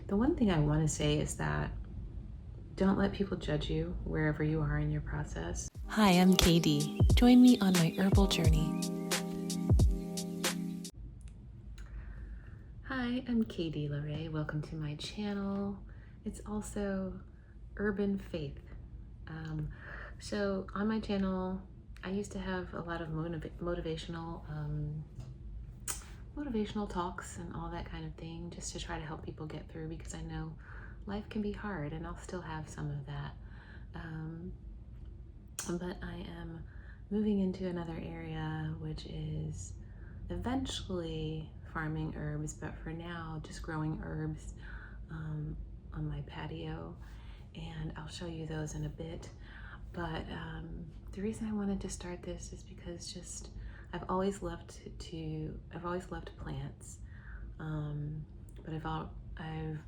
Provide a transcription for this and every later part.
The one thing I want to say is that don't let people judge you wherever you are in your process. Hi, I'm Kay Dee. Join me on my herbal journey. Hi, I'm Kay Dee LaRae. Welcome to my channel. It's also Herban Faith. So on my channel, I used to have a lot of motivational talks and all that kind of thing, just to try to help people get through, because I know life can be hard, and I'll still have some of that. But I am moving into another area, which is eventually farming herbs, but for now, just growing herbs on my patio, and I'll show you those in a bit. But the reason I wanted to start this is because I've always loved plants, but I've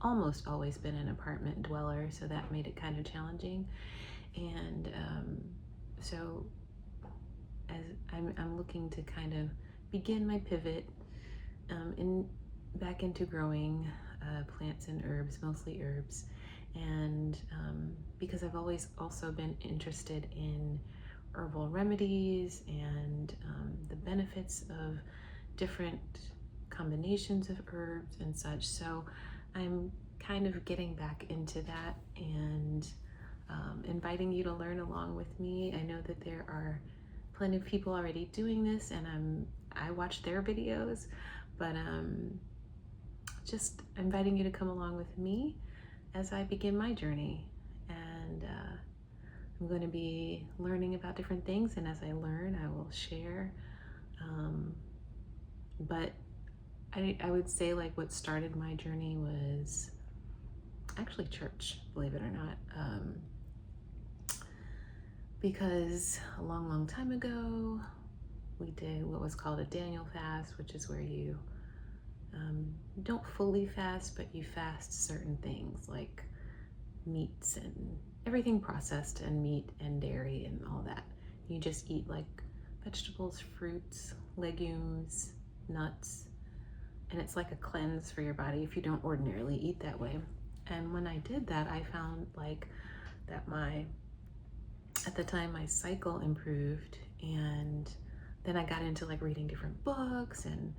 almost always been an apartment dweller, so that made it kind of challenging. And so as I'm looking to kind of begin my pivot back into growing plants and herbs, mostly herbs. And because I've always also been interested in herbal remedies and the benefits of different combinations of herbs and such. So I'm kind of getting back into that and inviting you to learn along with me. I know that there are plenty of people already doing this, and I watch their videos, but just inviting you to come along with me as I begin my journey. And I'm going to be learning about different things, and as I learn, I will share. But I would say, like, what started my journey was actually church, believe it or not. Because a long time ago, we did what was called a Daniel fast, which is where you don't fully fast, but you fast certain things like meats and everything processed, and meat and dairy and all that. You just eat like vegetables, fruits, legumes, nuts, and it's like a cleanse for your body if you don't ordinarily eat that way. And when I did that, I found like that at the time my cycle improved, and then I got into like reading different books and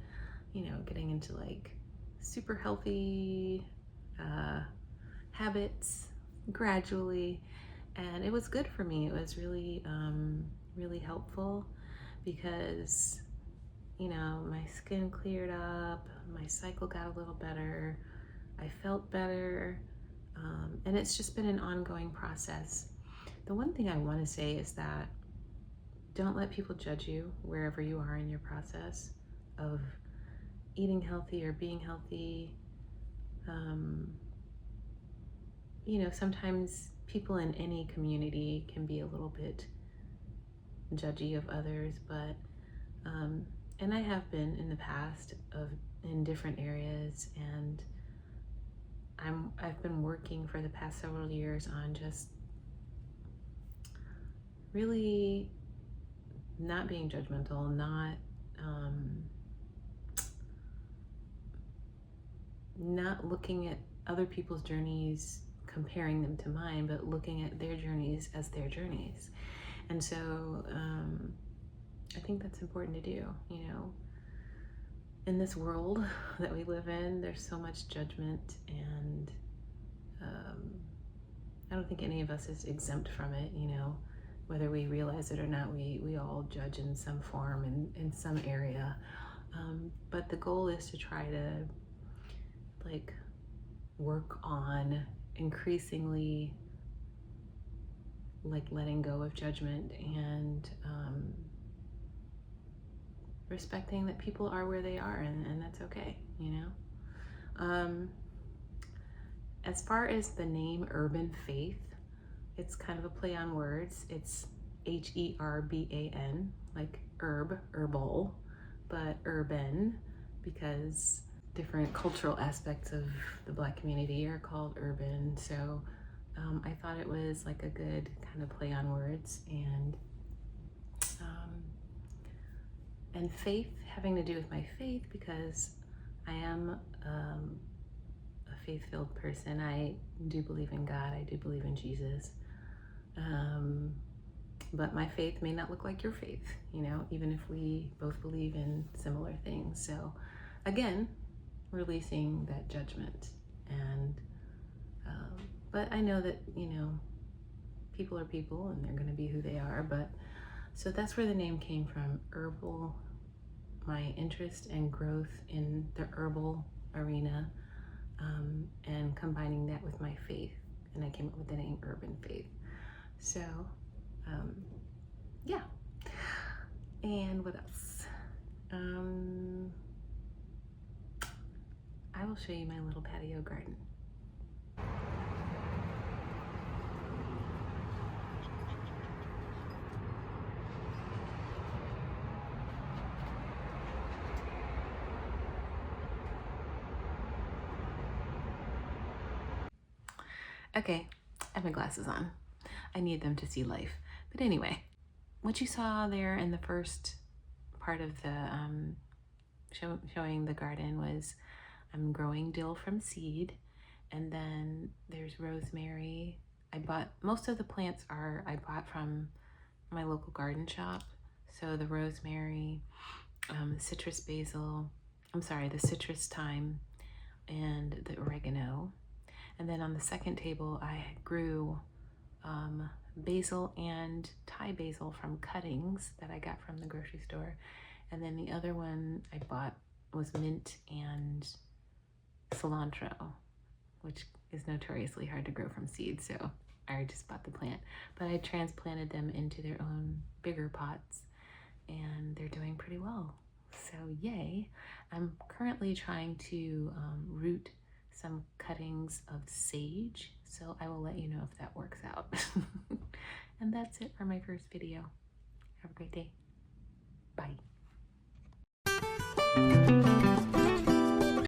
getting into like super healthy habits gradually, and it was good for me. It was really really helpful because my skin cleared up, my cycle got a little better, I felt better, and it's just been an ongoing process. The one thing I want to say is that don't let people judge you wherever you are in your process of eating healthy or being healthy. Sometimes people in any community can be a little bit judgy of others, but and I have been in the past in different areas, and I've been working for the past several years on just really not being judgmental, not looking at other people's journeys, comparing them to mine, but looking at their journeys as their journeys. And so I think that's important to do. In this world that we live in, there's so much judgment, and I don't think any of us is exempt from it. Whether we realize it or not, we all judge in some form in some area. But the goal is to try to like work on increasingly like letting go of judgment and respecting that people are where they are, and that's okay. As far as the name Herban Faith, it's kind of a play on words. It's Herban, like herb, herbal, but urban, because different cultural aspects of the Black community are called urban. So I thought it was like a good kind of play on words, and faith having to do with my faith, because I am a faith-filled person. I do believe in God. I do believe in Jesus. But my faith may not look like your faith, you know, even if we both believe in similar things. So again, releasing that judgment. And but I know that, you know, people are people and they're going to be who they are. But so that's where the name came from. Herbal, my interest and growth in the herbal arena, and combining that with my faith, and I came up with the name Herban Faith. So yeah. And what else? I will show you my little patio garden. Okay, I have my glasses on. I need them to see life. But anyway, what you saw there in the first part of the showing the garden was I'm growing dill from seed, and then there's rosemary. I bought most of the plants I bought from my local garden shop. So the rosemary, citrus basil, the citrus thyme, and the oregano. And then on the second table, I grew basil and Thai basil from cuttings that I got from the grocery store. And then the other one I bought was mint and cilantro, which is notoriously hard to grow from seeds. So I just bought the plant, but I transplanted them into their own bigger pots, and they're doing pretty well. So yay. I'm currently trying to root some cuttings of sage, so I will let you know if that works out. And that's it for my first video. Have a great day. Bye.